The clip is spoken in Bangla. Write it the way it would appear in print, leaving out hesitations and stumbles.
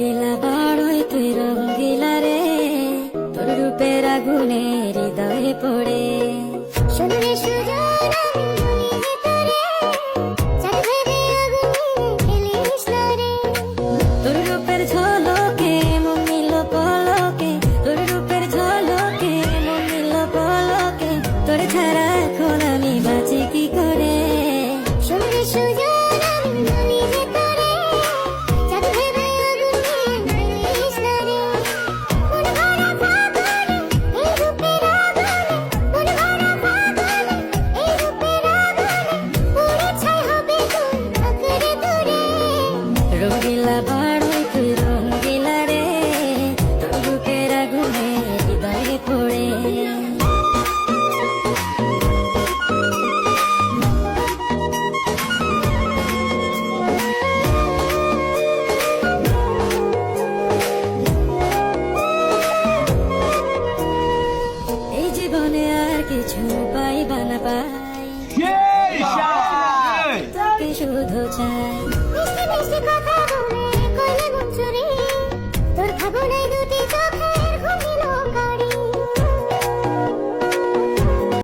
রঙ্গিলা বাড়ই তুই রঙ্গিলা রে, তোর রূপের আগুনে হৃদয়ে পড়ে। শুনলে সুজন আমি বলি যে তোরে, চাঁদ ভেবে আগুনে ফেলিস না রে। তোর রূপের ঝলকে মন নিল পলকে, তোর রূপের ঝলকে মন নিল পলকে, তোর ছাড়া এখন আমি বাঁচি কি করে। শুনলে সুজন আমি বলি যে তোরে, চাঁদ ভেবে আগুনে ফেলিস না রে। মন ভরা ফাগুনে এই রূপের আগুনে, মন ভরা ফাগুনে এই রূপের আগুনে, পুড়ে ছাই হবে তুই আঁকড়ে ধরে। রঙ্গিলা বাড়ই তুই রঙ্গিলা রে, তোর রূপের আগুনে হৃদয়ে পড়ে। এই জীবনে আর কিছু পাইবা না পাই, তোকে শুধু চাই। মিষ্টি মিষ্টি কথা বলে কইলে মন চুরি, তোর ভাবনায়